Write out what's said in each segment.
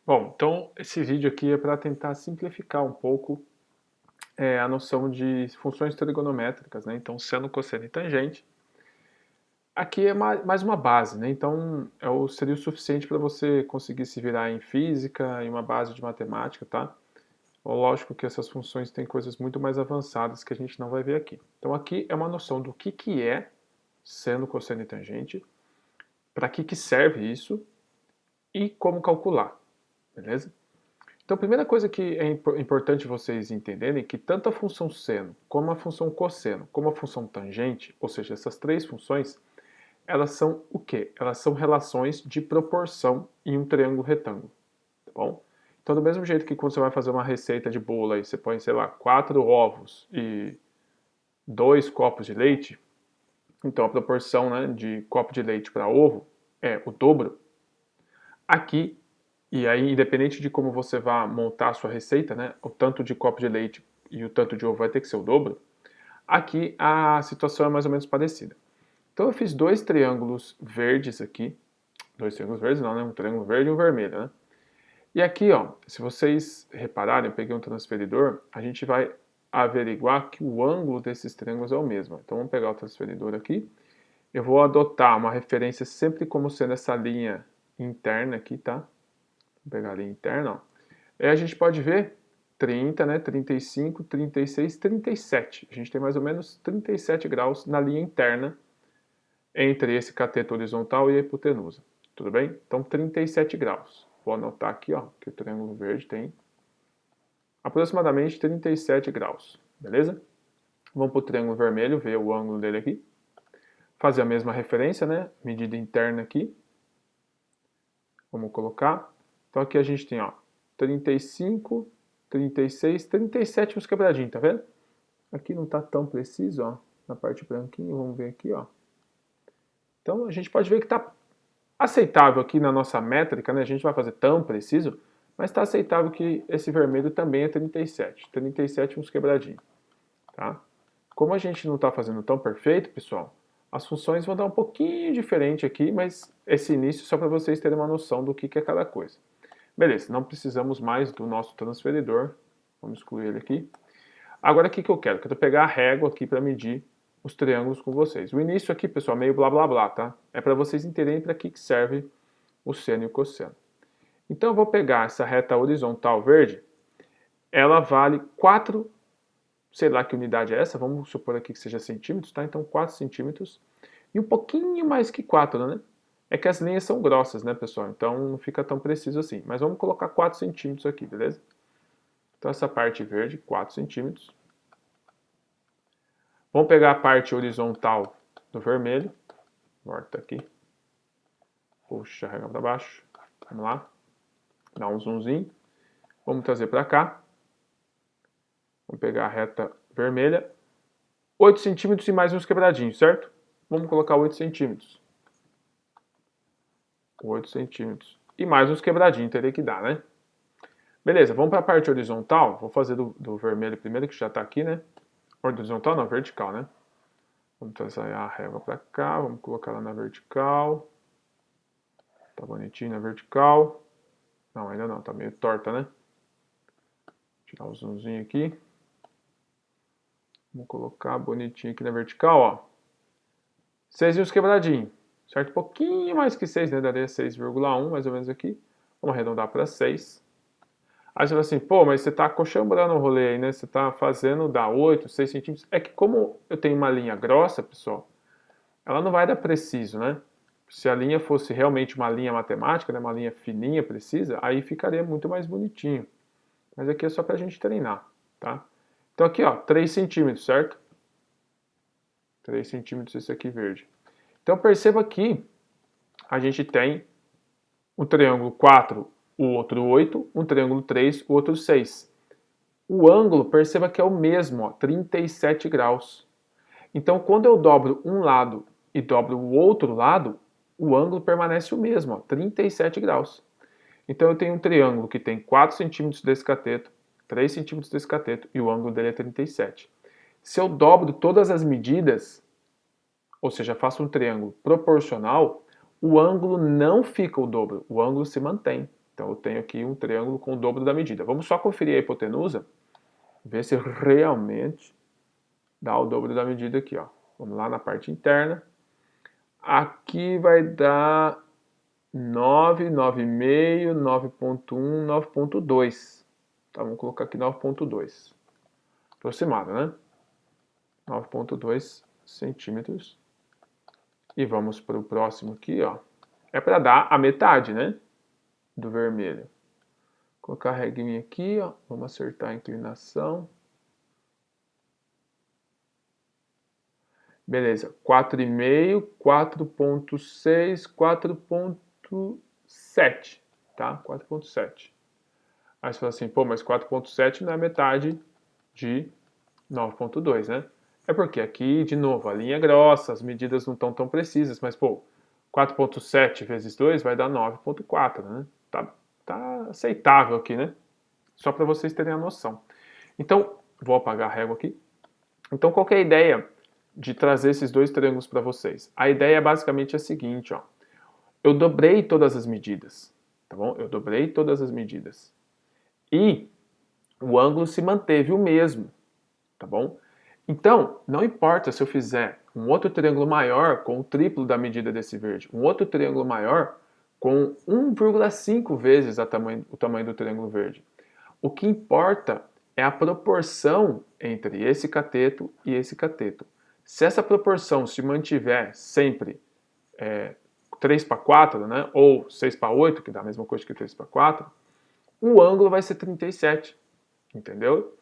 Bom, então esse vídeo aqui é para tentar simplificar um pouco a noção de funções trigonométricas, né? Então, seno, cosseno e tangente. Aqui é mais uma base, né? Então, seria o suficiente para você conseguir se virar em física, em uma base de matemática, tá? Lógico que essas funções têm coisas muito mais avançadas que a gente não vai ver aqui. Então, aqui é uma noção do que é seno, cosseno e tangente, para que serve isso e como calcular, beleza? Então, a primeira coisa que é importante vocês entenderem é que tanto a função seno, como a função cosseno, como a função tangente, ou seja, essas três funções, elas são o quê? Elas são relações de proporção em um triângulo retângulo, tá bom? Então, do mesmo jeito que quando você vai fazer uma receita de bolo aí, você põe, sei lá, 4 ovos e 2 copos de leite, então a proporção, né, de copo de leite para ovo é o dobro. Aqui, e aí, independente de como você vai montar a sua receita, né, o tanto de copo de leite e o tanto de ovo vai ter que ser o dobro, aqui a situação é mais ou menos parecida. Então eu fiz dois triângulos verdes aqui, dois triângulos verdes não, né, um triângulo verde e um vermelho, né? E aqui, ó, se vocês repararem, eu peguei um transferidor, a gente vai averiguar que o ângulo desses triângulos é o mesmo. Então vamos pegar o transferidor aqui, eu vou adotar uma referência sempre como sendo essa linha interna aqui, tá? Vou pegar a linha interna, ó. Aí a gente pode ver 30, né, 35, 36, 37. A gente tem mais ou menos 37 graus na linha interna entre esse cateto horizontal e a hipotenusa. Tudo bem? Então 37 graus. Vou anotar aqui, ó, que o triângulo verde tem aproximadamente 37 graus. Beleza? Vamos para o triângulo vermelho, ver o ângulo dele aqui. Fazer a mesma referência, né? Medida interna aqui. Vamos colocar. Então aqui a gente tem, ó, 35, 36, 37 uns quebradinhos, tá vendo? Aqui não está tão preciso, ó, na parte branquinha, vamos ver aqui, ó. Então a gente pode ver que está aceitável aqui na nossa métrica, né? A gente vai fazer tão preciso, mas está aceitável que esse vermelho também é 37. 37 uns quebradinhos, tá? Como a gente não está fazendo tão perfeito, pessoal, as funções vão dar um pouquinho diferente aqui, mas esse início é só para vocês terem uma noção do que é cada coisa. Beleza, não precisamos mais do nosso transferidor. Vamos excluir ele aqui. Agora, o que eu quero? Quero pegar a régua aqui para medir os triângulos com vocês. O início aqui, pessoal, meio blá blá blá, tá? É para vocês entenderem para que serve o seno e o cosseno. Então, eu vou pegar essa reta horizontal verde. Ela vale 4, sei lá que unidade é essa, vamos supor aqui que seja centímetros, tá? Então, 4 centímetros. E um pouquinho mais que 4, né? É que as linhas são grossas, né, pessoal? Então, não fica tão preciso assim. Mas vamos colocar 4 centímetros aqui, beleza? Então, essa parte verde, 4 centímetros. Vamos pegar a parte horizontal do vermelho. Volta aqui. Puxa a régua para baixo. Vamos lá. Dá um zoomzinho. Vamos trazer para cá. Vamos pegar a reta vermelha. 8 centímetros e mais uns quebradinhos, certo? Vamos colocar 8 centímetros. 8 centímetros. E mais uns quebradinhos, teria que dar, né? Beleza, vamos para a parte horizontal. Vou fazer do vermelho primeiro, que já está aqui, né? Horizontal não, vertical, né? Vamos trazer a régua para cá, vamos colocar ela na vertical. Tá bonitinho na vertical. Não, ainda não, tá meio torta, né? Tirar o zoomzinho aqui. Vamos colocar bonitinho aqui na vertical, ó. 6 e uns quebradinhos, certo? Um pouquinho mais que 6, né? Daria 6,1 mais ou menos aqui. Vamos arredondar para 6. Aí você fala assim, pô, mas você tá acochambrando o rolê aí, né? Você tá fazendo, dá 8, 6 centímetros. É que como eu tenho uma linha grossa, pessoal, ela não vai dar preciso, né? Se a linha fosse realmente uma linha matemática, né, uma linha fininha, precisa, aí ficaria muito mais bonitinho. Mas aqui é só pra gente treinar, tá? Então aqui, ó, 3 centímetros, certo? 3 centímetros esse aqui verde. Então perceba que a gente tem um triângulo 4, o outro 8, um triângulo 3, o outro 6. O ângulo, perceba que é o mesmo, ó, 37 graus. Então quando eu dobro um lado e dobro o outro lado, o ângulo permanece o mesmo, ó, 37 graus. Então eu tenho um triângulo que tem 4 centímetros desse cateto, 3 centímetros desse cateto e o ângulo dele é 37. Se eu dobro todas as medidas, ou seja, faço um triângulo proporcional, o ângulo não fica o dobro, o ângulo se mantém, Então eu tenho aqui um triângulo com o dobro da medida. Vamos só conferir a hipotenusa, ver se realmente dá o dobro da medida aqui, ó. Vamos lá na parte interna. Aqui vai dar 9, 9,5, 9,1, 9,2. Tá, vamos colocar aqui 9,2. Aproximado, né? 9,2 centímetros. E vamos para o próximo aqui, ó. É para dar a metade, né? Do vermelho. Vou colocar a reguinha aqui, ó. Vamos acertar a inclinação. Beleza. 4,5, 4,6, 4,7. Tá? 4,7. Aí você fala assim, pô, mas 4,7 não é metade de 9,2, né? É porque aqui, de novo, a linha é grossa, as medidas não estão tão precisas, mas, pô, 4,7 vezes 2 vai dar 9,4, né? Tá aceitável aqui, né? Só para vocês terem a noção. Então, vou apagar a régua aqui. Então, qual que é a ideia de trazer esses dois triângulos para vocês? A ideia é basicamente a seguinte, ó. Eu dobrei todas as medidas, tá bom? Eu dobrei todas as medidas. E o ângulo se manteve o mesmo, tá bom? Então, não importa se eu fizer um outro triângulo maior com o triplo da medida desse verde, um outro triângulo maior com 1,5 vezes o tamanho do triângulo verde. O que importa é a proporção entre esse cateto e esse cateto. Se essa proporção se mantiver sempre 3 para 4, né, ou 6 para 8, que dá a mesma coisa que 3 para 4, o ângulo vai ser 37, entendeu?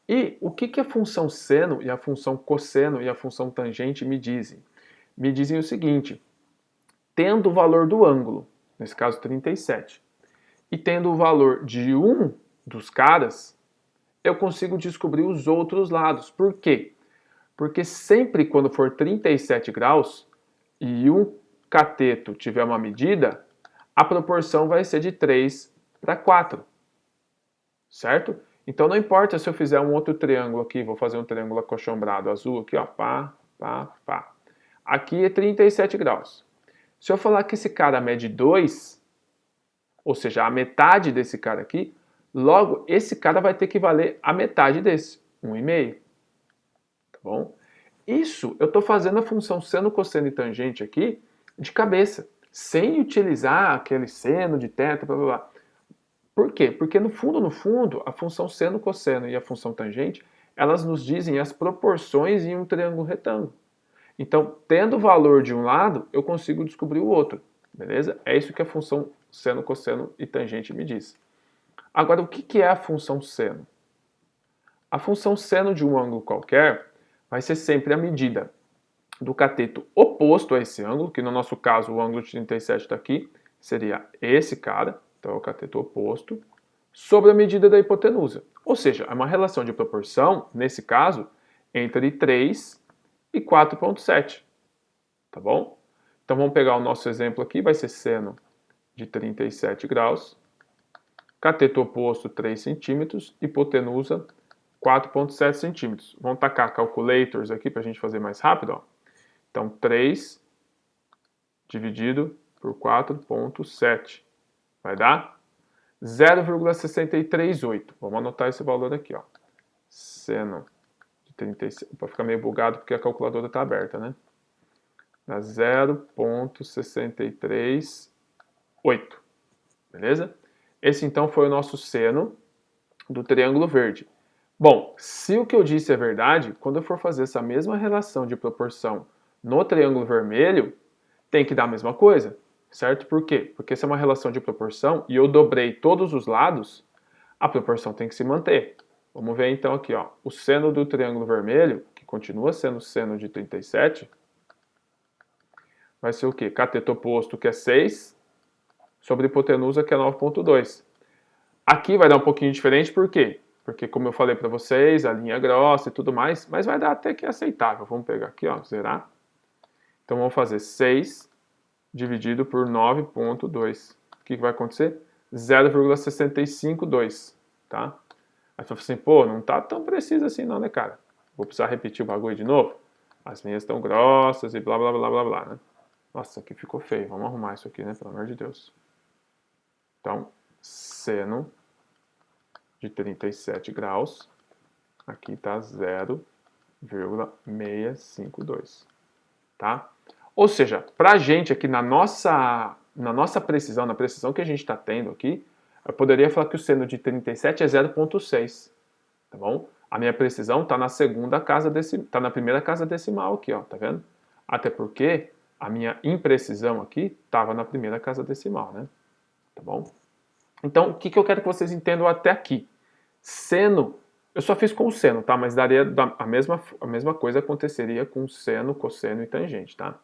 E o que a função seno e a função cosseno e a função tangente me dizem? Me dizem o seguinte: tendo o valor do ângulo, nesse caso 37, e tendo o valor de um dos caras, eu consigo descobrir os outros lados. Por quê? Porque sempre quando for 37 graus e um cateto tiver uma medida, a proporção vai ser de 3 para 4. Certo? Então não importa se eu fizer um outro triângulo aqui, vou fazer um triângulo acochambrado azul aqui, ó, pá, pá, pá. Aqui é 37 graus. Se eu falar que esse cara mede 2, ou seja, a metade desse cara aqui, logo esse cara vai ter que valer a metade desse, 1,5. Tá bom? Isso eu estou fazendo a função seno, cosseno e tangente aqui de cabeça, sem utilizar aquele seno de θ, blá blá blá. Por quê? Porque no fundo, a função seno, cosseno e a função tangente, elas nos dizem as proporções em um triângulo retângulo. Então, tendo o valor de um lado, eu consigo descobrir o outro, beleza? É isso que a função seno, cosseno e tangente me diz. Agora, o que é a função seno? A função seno de um ângulo qualquer vai ser sempre a medida do cateto oposto a esse ângulo, que no nosso caso o ângulo de 37 está aqui, seria esse cara, então é o cateto oposto, sobre a medida da hipotenusa. Ou seja, é uma relação de proporção, nesse caso, entre 3 e 4,7. Tá bom? Então vamos pegar o nosso exemplo aqui, vai ser seno de 37 graus, cateto oposto 3 centímetros, hipotenusa 4,7 centímetros. Vamos tacar calculators aqui para a gente fazer mais rápido, ó. Então 3 dividido por 4,7 vai dar 0,638. Vamos anotar esse valor aqui, ó. Seno de 37. Para ficar meio bugado porque a calculadora está aberta, né? Dá 0,638. Beleza? Esse então foi o nosso seno do triângulo verde. Bom, se o que eu disse é verdade, quando eu for fazer essa mesma relação de proporção no triângulo vermelho, tem que dar a mesma coisa, certo? Por quê? Porque se é uma relação de proporção e eu dobrei todos os lados, a proporção tem que se manter. Vamos ver então aqui, ó, o seno do triângulo vermelho, que continua sendo seno de 37, vai ser o quê? Cateto oposto, que é 6, sobre hipotenusa, que é 9,2. Aqui vai dar um pouquinho diferente, por quê? Porque, como eu falei para vocês, a linha é grossa e tudo mais, mas vai dar até que é aceitável. Vamos pegar aqui, ó, zerar. Então, vamos fazer 6 dividido por 9,2. O que vai acontecer? 0,652, tá? Aí você fala assim, pô, não tá tão preciso assim não, né, cara? Vou precisar repetir o bagulho de novo? As linhas estão grossas e blá, blá, blá, blá, blá, né? Nossa, aqui ficou feio. Vamos arrumar isso aqui, né? Pelo amor de Deus. Então, seno de 37 graus, aqui está 0,652, tá? Ou seja, para a gente aqui na nossa precisão, na precisão que a gente está tendo aqui, eu poderia falar que o seno de 37 é 0,6, tá bom? A minha precisão está na tá na primeira casa decimal aqui, ó, tá vendo? Até porque a minha imprecisão aqui estava na primeira casa decimal, né? Tá bom? Então, o que eu quero que vocês entendam até aqui? Seno, eu só fiz com o seno, tá? Mas daria a mesma coisa aconteceria com seno, cosseno e tangente, tá?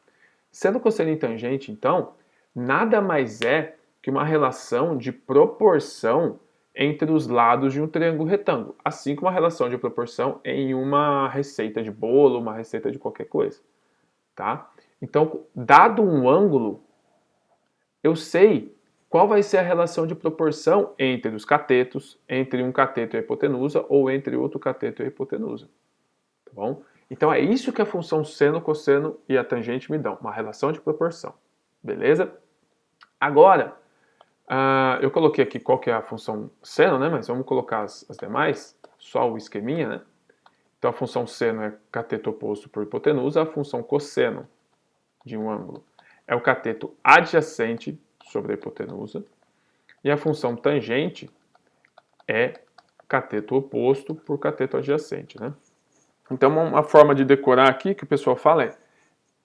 Seno, cosseno e tangente, então, nada mais é que uma relação de proporção entre os lados de um triângulo retângulo, assim como uma relação de proporção em uma receita de bolo, uma receita de qualquer coisa, tá? Então, dado um ângulo, eu sei qual vai ser a relação de proporção entre os catetos, entre um cateto e a hipotenusa, ou entre outro cateto e a hipotenusa, tá bom? Então é isso que a função seno, cosseno e a tangente me dão, uma relação de proporção, beleza? Agora, eu coloquei aqui qual que é a função seno, né? Mas vamos colocar as demais, só o esqueminha, né? Então a função seno é cateto oposto por hipotenusa, a função cosseno de um ângulo é o cateto adjacente sobre a hipotenusa, e a função tangente é cateto oposto por cateto adjacente, né? Então uma forma de decorar aqui que o pessoal fala é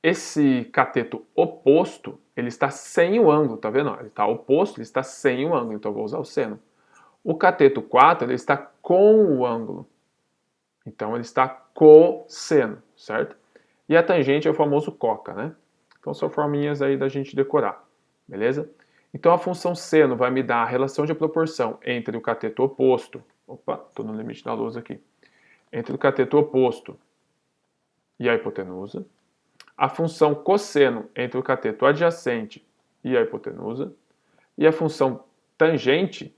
esse cateto oposto, ele está sem o ângulo, tá vendo? Ele está oposto, ele está sem o ângulo, então eu vou usar o seno. O cateto 4, ele está com o ângulo, então ele está cosseno, certo? E a tangente é o famoso coca, né? Então são forminhas aí da gente decorar, beleza? Então a função seno vai me dar a relação de proporção entre o cateto oposto, opa, estou no limite da lousa aqui, entre o cateto oposto e a hipotenusa, a função cosseno entre o cateto adjacente e a hipotenusa, e a função tangente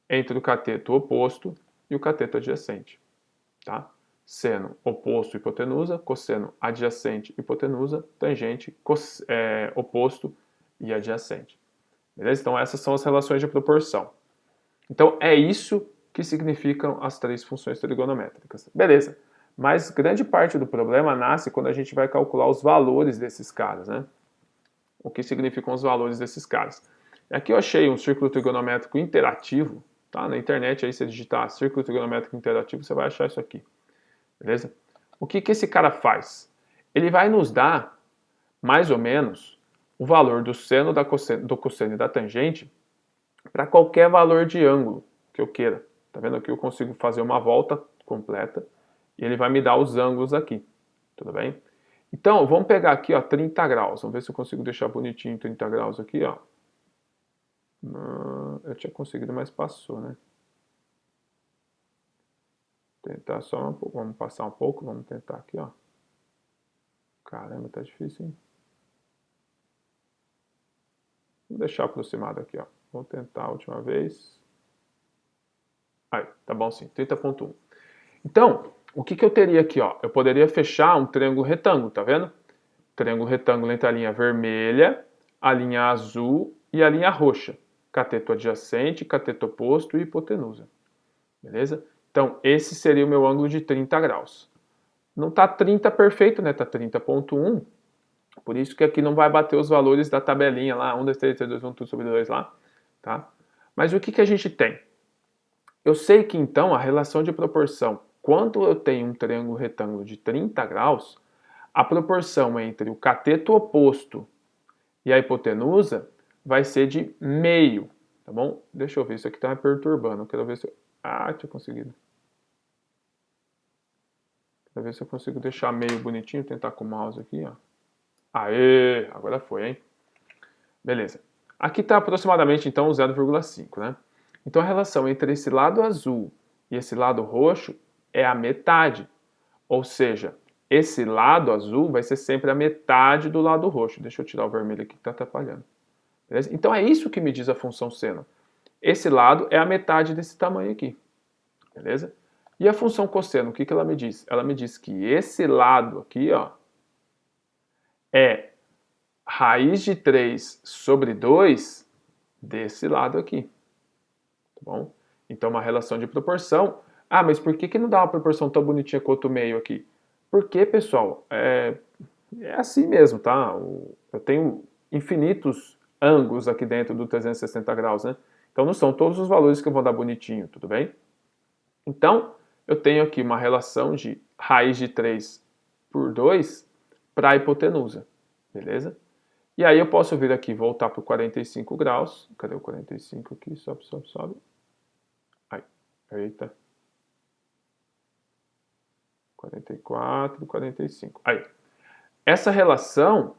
entre o cateto oposto e o cateto adjacente, tá? Seno oposto hipotenusa, cosseno adjacente hipotenusa, tangente oposto e adjacente. Beleza? Então essas são as relações de proporção. Então é isso que significam as três funções trigonométricas. Beleza. Mas grande parte do problema nasce quando a gente vai calcular os valores desses caras, né? O que significam os valores desses caras. Aqui eu achei um círculo trigonométrico interativo, tá? Na internet aí você digitar círculo trigonométrico interativo, você vai achar isso aqui. Beleza? O que esse cara faz? Ele vai nos dar, mais ou menos, o valor do seno, do cosseno e da tangente para qualquer valor de ângulo que eu queira. Tá vendo? Aqui eu consigo fazer uma volta completa e ele vai me dar os ângulos aqui. Tudo bem? Então, vamos pegar aqui, ó, 30 graus. Vamos ver se eu consigo deixar bonitinho 30 graus aqui, ó. Eu tinha conseguido, mas passou, né? Tentar só um pouco, vamos passar um pouco, vamos tentar aqui, ó. Caramba, tá difícil, hein? Vou deixar aproximado aqui, ó. Vou tentar a última vez. Aí, tá bom sim, 30,1. Então, o que eu teria aqui, ó? Eu poderia fechar um triângulo retângulo, tá vendo? Triângulo retângulo entre a linha vermelha, a linha azul e a linha roxa. Cateto adjacente, cateto oposto e hipotenusa. Beleza? Então, esse seria o meu ângulo de 30 graus. Não está 30 perfeito, né? Está 30,1. Por isso que aqui não vai bater os valores da tabelinha lá, 1, 2, 3, 3, 2, 1, tudo sobre 2 lá. Tá? Mas o que a gente tem? Eu sei que então a relação de proporção, quando eu tenho um triângulo retângulo de 30 graus, a proporção entre o cateto oposto e a hipotenusa vai ser de meio, tá bom? Deixa eu ver, isso aqui está me perturbando. Eu quero ver se eu... tinha conseguido. Quero ver se eu consigo deixar meio bonitinho, tentar com o mouse aqui, ó. Aê, agora foi, hein? Beleza. Aqui está aproximadamente, então, 0,5, né? Então, a relação entre esse lado azul e esse lado roxo é a metade. Ou seja, esse lado azul vai ser sempre a metade do lado roxo. Deixa eu tirar o vermelho aqui que está atrapalhando. Beleza? Então, é isso que me diz a função seno. Esse lado é a metade desse tamanho aqui. Beleza? E a função cosseno, o que ela me diz? Ela me diz que esse lado aqui, ó, é raiz de 3 sobre 2 desse lado aqui. tá bom? Então, uma relação de proporção. Ah, mas por que não dá uma proporção tão bonitinha quanto o meio aqui? Porque, pessoal, é assim mesmo, tá? Eu tenho infinitos ângulos aqui dentro do 360 graus, né? Então, não são todos os valores que eu vou dar bonitinho, tudo bem? Então, eu tenho aqui uma relação de raiz de 3 por 2 para a hipotenusa, beleza? E aí eu posso vir aqui, voltar para o 45 graus. Cadê o 45 aqui? Sobe, sobe, sobe. Aí, eita. 44, 45. Aí. Essa relação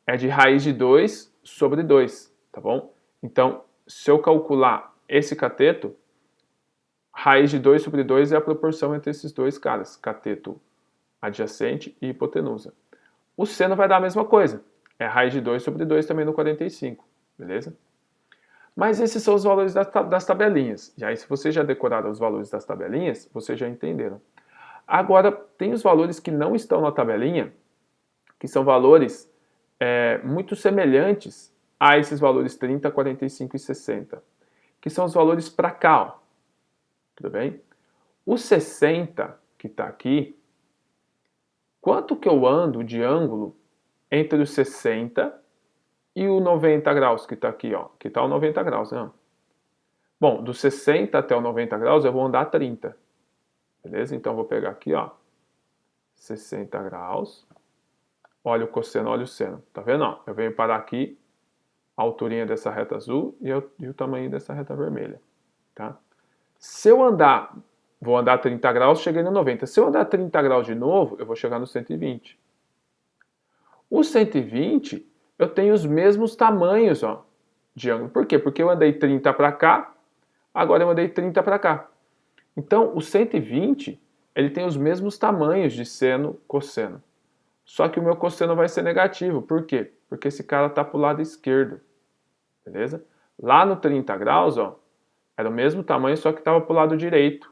é de raiz de 2 sobre 2, tá bom? Então, se eu calcular esse cateto, raiz de 2 sobre 2 é a proporção entre esses dois caras, cateto adjacente e hipotenusa. O seno vai dar a mesma coisa, é raiz de 2 sobre 2 também no 45, beleza? Mas esses são os valores das tabelinhas. E aí, se vocês já decoraram os valores das tabelinhas, vocês já entenderam. Agora, tem os valores que não estão na tabelinha, que são valores muito semelhantes a esses valores 30, 45 e 60, que são os valores para cá, ó. Tudo bem? O 60, que está aqui, quanto que eu ando de ângulo entre o 60 e o 90 graus, que está aqui, ó, que está o 90 graus, né? Bom, do 60 até o 90 graus eu vou andar 30, beleza? Então eu vou pegar aqui, ó, 60 graus, olha o cosseno, olha o seno, tá vendo? Ó, eu venho parar aqui, a alturinha dessa reta azul e o tamanho dessa reta vermelha, tá? Se eu andar, vou andar 30 graus, cheguei no 90. Se eu andar 30 graus de novo, eu vou chegar no 120. O 120, eu tenho os mesmos tamanhos, ó, de ângulo. Por quê? Porque eu andei 30 para cá, agora eu andei 30 para cá. Então, o 120, ele tem os mesmos tamanhos de seno, cosseno. Só que o meu cosseno vai ser negativo. Por quê? Porque esse cara está para o lado esquerdo. Beleza? Lá no 30 graus, ó, era o mesmo tamanho, só que estava para o lado direito.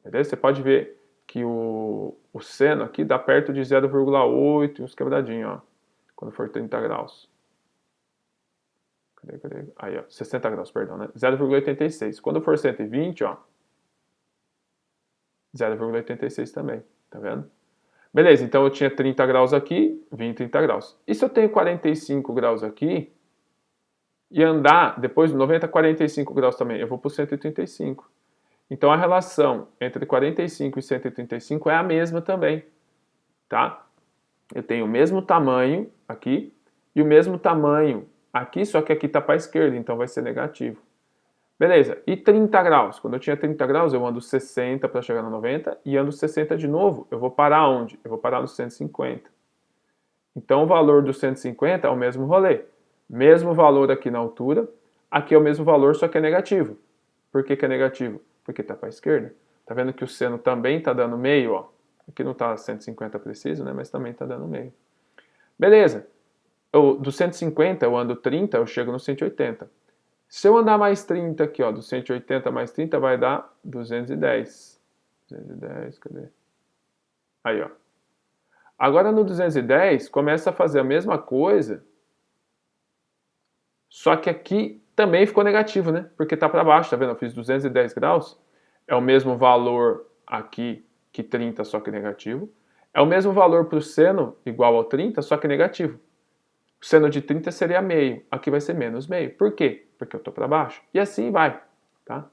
Beleza? Você pode ver que o seno aqui dá perto de 0,8 e uns quebradinhos, ó, quando for 30 graus. Cadê? Aí, ó, 60 graus, perdão, né? 0,86. Quando for 120, ó, 0,86 também, tá vendo? Beleza, então eu tinha 30 graus aqui, vim 30 graus. E se eu tenho 45 graus aqui, e andar depois do 90, 45 graus também, eu vou para o 135. Então a relação entre 45 e 135 é a mesma também, tá? Eu tenho o mesmo tamanho aqui e o mesmo tamanho aqui, só que aqui está para a esquerda, então vai ser negativo. Beleza, e 30 graus? Quando eu tinha 30 graus, eu ando 60 para chegar no 90 e ando 60 de novo. Eu vou parar onde? Eu vou parar no 150. Então o valor do 150 é o mesmo rolê. Mesmo valor aqui na altura, aqui é o mesmo valor, só que é negativo. Por que é negativo? Porque está para a esquerda. Tá vendo que o seno também está dando meio, ó. Aqui não está 150 preciso, né? Mas também está dando meio. Beleza. Do 150 eu ando 30, eu chego no 180. Se eu andar mais 30 aqui, ó, do 180 mais 30 vai dar 210. 210, cadê? Aí, ó. Agora no 210 começa a fazer a mesma coisa, só que aqui também ficou negativo, né? Porque está para baixo, tá vendo? Eu fiz 210 graus, é o mesmo valor aqui que 30, só que negativo. É o mesmo valor para o seno, igual ao 30, só que negativo. O seno de 30 seria meio, aqui vai ser menos meio. Por quê? Porque eu estou para baixo. E assim vai, tá?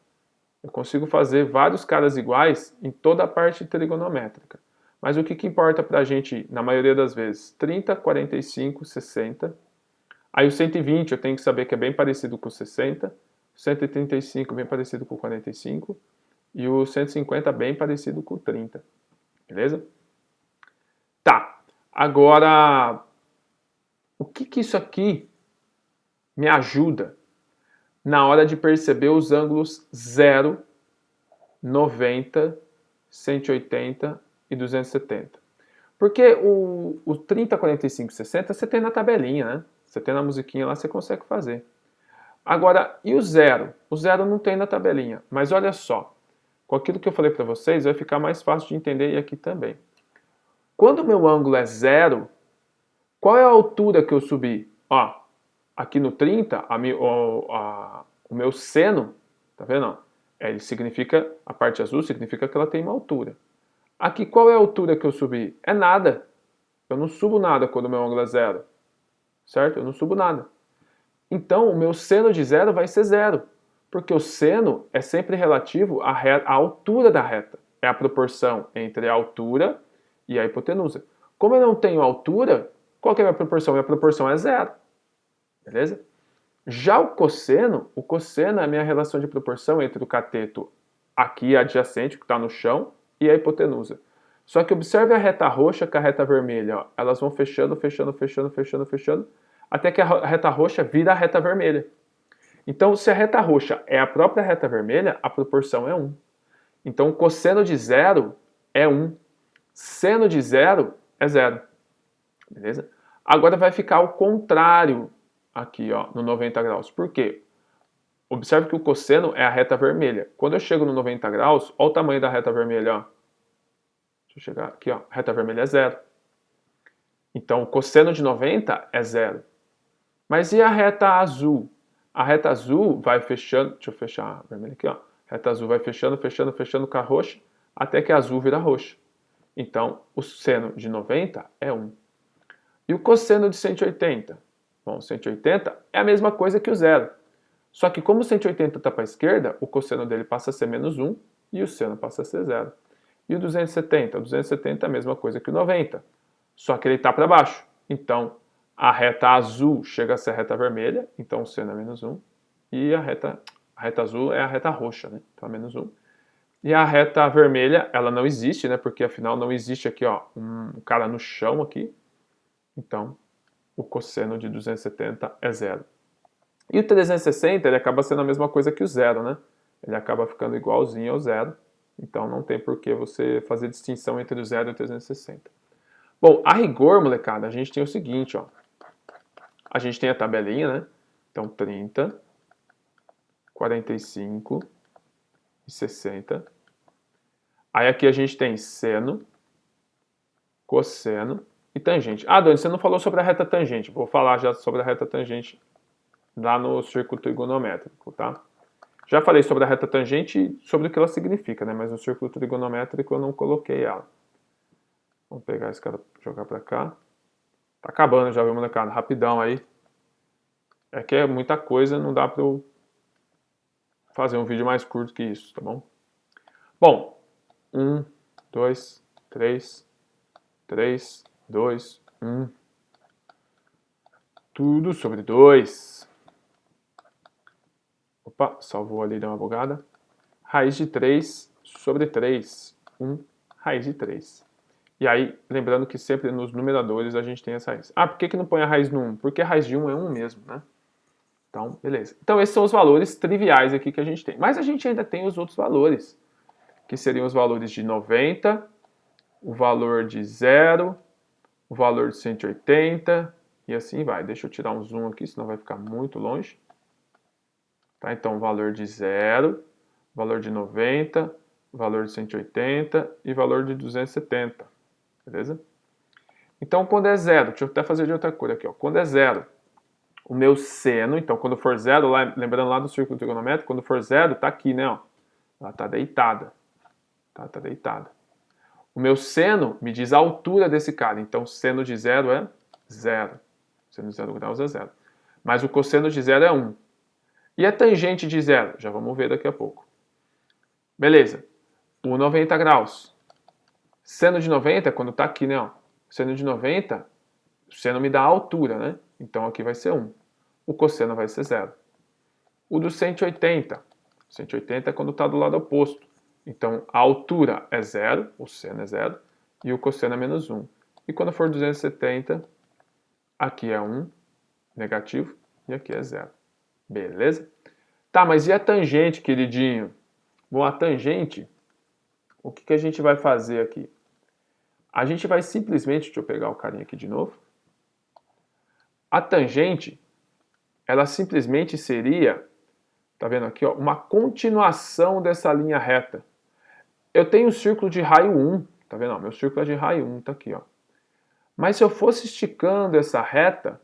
Eu consigo fazer vários caras iguais em toda a parte trigonométrica. Mas o que importa para a gente, na maioria das vezes? 30, 45, 60. Aí o 120 eu tenho que saber que é bem parecido com o 60. O 135 bem parecido com o 45. E o 150 bem parecido com o 30. Beleza? Tá. Agora, o que isso aqui me ajuda na hora de perceber os ângulos 0, 90, 180 e 270? Porque o 30, 45, 60 você tem na tabelinha, né? Você tem na musiquinha lá, você consegue fazer. Agora, e o 0? O 0 não tem na tabelinha. Mas olha só, com aquilo que eu falei para vocês, vai ficar mais fácil de entender e aqui também. Quando o meu ângulo é 0, qual é a altura que eu subi? Ó, aqui no 30, o meu seno Tá vendo? Ó? Ele significa, a parte azul significa que ela tem uma altura. Aqui, qual é a altura que eu subi? É nada. Eu não subo nada quando o meu ângulo é zero. Certo? Eu não subo nada. Então, o meu seno de zero vai ser zero. Porque o seno é sempre relativo à altura da reta. É a proporção entre a altura e a hipotenusa. Como eu não tenho altura, qual que é a minha proporção? Minha proporção é zero. Beleza? Já o cosseno é a minha relação de proporção entre o cateto aqui adjacente, que está no chão, e a hipotenusa. Só que observe a reta roxa com a reta vermelha. Ó. Elas vão fechando, fechando, fechando, fechando, fechando, até que a reta roxa vira a reta vermelha. Então, se a reta roxa é a própria reta vermelha, a proporção é 1. Então, o cosseno de zero é 1. Seno de zero é zero. Beleza? Agora vai ficar o contrário aqui, ó, no 90 graus. Por quê? Observe que o cosseno é a reta vermelha. Quando eu chego no 90 graus, olha o tamanho da reta vermelha, ó. Deixa eu chegar aqui, ó. A reta vermelha é zero. Então, o cosseno de 90 é zero. Mas e a reta azul? A reta azul vai fechando, deixa eu fechar a vermelha aqui, ó. A reta azul vai fechando, fechando, fechando com a roxa, até que a azul vira roxa. Então, o seno de 90 é 1. E o cosseno de 180? Bom, 180 é a mesma coisa que o zero. Só que como o 180 está para a esquerda, o cosseno dele passa a ser menos 1 e o seno passa a ser zero. E o 270? O 270 é a mesma coisa que o 90, só que ele está para baixo. Então, a reta azul chega a ser a reta vermelha, então o seno é menos 1. E a reta azul é a reta roxa, né? Então é menos 1. E a reta vermelha, ela não existe, né? Porque afinal não existe aqui, ó, um cara no chão aqui. Então, o cosseno de 270 é zero. E o 360, ele acaba sendo a mesma coisa que o zero, né? Ele acaba ficando igualzinho ao zero. Então não tem por que você fazer distinção entre o zero e o 360. Bom, a rigor, molecada, a gente tem o seguinte, ó. A gente tem a tabelinha, né? Então 30, 45 e 60. Aí aqui a gente tem seno, cosseno e tangente. Ah, Dani, você não falou sobre a reta tangente. Vou falar já sobre a reta tangente lá no círculo trigonométrico, tá? Já falei sobre a reta tangente e sobre o que ela significa, né? Mas no círculo trigonométrico eu não coloquei ela. Vamos pegar esse cara e jogar pra cá. Tá acabando já, viu, molecada? Rapidão aí. É que é muita coisa, não dá pra eu fazer um vídeo mais curto que isso, tá bom? Bom, 1, 2, 3, 3, 2, 1. Tudo sobre 2. Opa, salvou ali, deu uma bugada. Raiz de 3 sobre 3. 1, raiz de 3. E aí, lembrando que sempre nos numeradores a gente tem essa raiz. Ah, por que não põe a raiz no 1? Porque a raiz de 1 é 1 mesmo, né? Então, beleza. Então, esses são os valores triviais aqui que a gente tem. Mas a gente ainda tem os outros valores, que seriam os valores de 90, o valor de 0, o valor de 180, e assim vai. Deixa eu tirar um zoom aqui, senão vai ficar muito longe. Tá? Então, valor de 0, valor de 90, valor de 180 e valor de 270. Beleza? Então, quando é 0, deixa eu até fazer de outra cor aqui. Ó. Quando é 0, o meu seno, então quando for 0, lembrando lá do círculo trigonométrico, quando for 0, tá aqui, né? Ó. Ela tá deitada. Tá deitada. O meu seno me diz a altura desse cara. Então, seno de 0 é 0. Seno de 0 graus é 0. Mas o cosseno de 0 é 1. E a tangente de 0? Já vamos ver daqui a pouco. Beleza. O 90 graus. Seno de 90, quando tá aqui, né? Ó. Seno de 90, o seno me dá a altura, né? Então aqui vai ser 1. O cosseno vai ser 0. O do 180. 180 é quando está do lado oposto. Então a altura é 0, o seno é 0, e o cosseno é menos 1. E quando for 270, aqui é 1, negativo, e aqui é 0. Beleza? Tá, mas e a tangente, queridinho? Bom, a tangente, o que a gente vai fazer aqui? A gente vai simplesmente, deixa eu pegar o carinha aqui de novo. A tangente, ela simplesmente seria, tá vendo aqui, ó, uma continuação dessa linha reta. Eu tenho um círculo de raio 1, tá vendo? Ó, meu círculo é de raio 1, tá aqui, ó. Mas se eu fosse esticando essa reta,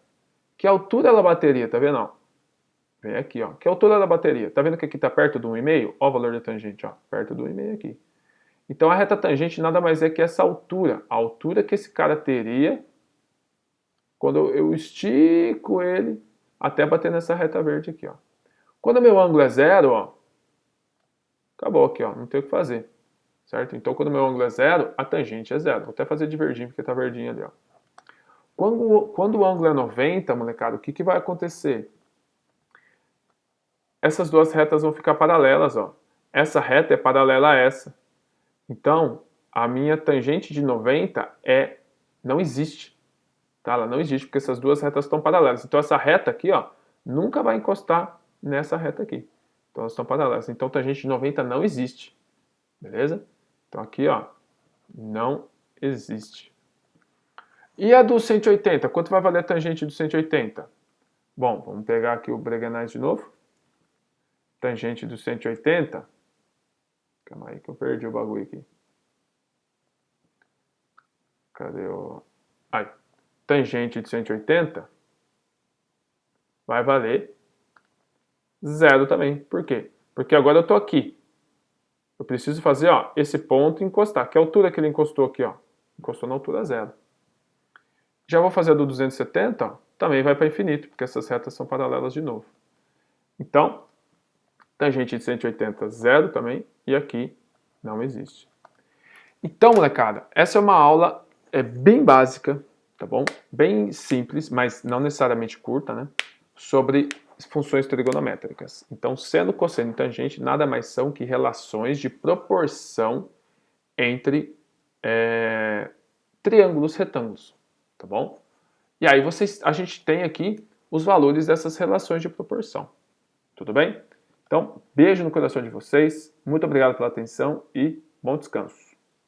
que altura ela bateria, tá vendo? Ó? Vem aqui, ó, que é a altura da bateria. Tá vendo que aqui está perto do 1,5? Ó o valor da tangente, ó, perto do 1,5 aqui. Então a reta tangente nada mais é que essa altura, a altura que esse cara teria quando eu estico ele até bater nessa reta verde aqui, ó. Quando o meu ângulo é zero, ó, acabou aqui, ó, não tem o que fazer, certo? Então quando o meu ângulo é zero, a tangente é zero. Vou até fazer de verdinho, porque tá verdinho ali, ó. Quando o ângulo é 90, molecada, o que vai acontecer? Essas duas retas vão ficar paralelas, ó. Essa reta é paralela a essa. Então, a minha tangente de 90 não existe. Tá? Ela não existe porque essas duas retas estão paralelas. Então, essa reta aqui, ó, nunca vai encostar nessa reta aqui. Então, elas estão paralelas. Então, a tangente de 90 não existe. Beleza? Então, aqui, ó, não existe. E a do 180? Quanto vai valer a tangente do 180? Bom, vamos pegar aqui o Breguenais de novo. Tangente do 180. Calma aí que eu perdi o bagulho aqui. Cadê o... Aí. Tangente de 180 vai valer zero também. Por quê? Porque agora eu estou aqui. Eu preciso fazer, ó, esse ponto encostar. Que altura que ele encostou aqui, ó? Encostou na altura zero. Já vou fazer a do 270, ó, também vai para infinito, porque essas retas são paralelas de novo. Então, tangente de 180, zero também, e aqui não existe. Então, molecada, essa é uma aula bem básica, tá bom? Bem simples, mas não necessariamente curta, né? Sobre funções trigonométricas. Então, seno, cosseno e tangente nada mais são que relações de proporção entre triângulos retângulos, tá bom? E aí a gente tem aqui os valores dessas relações de proporção, tudo bem? Então, beijo no coração de vocês, muito obrigado pela atenção e bom descanso.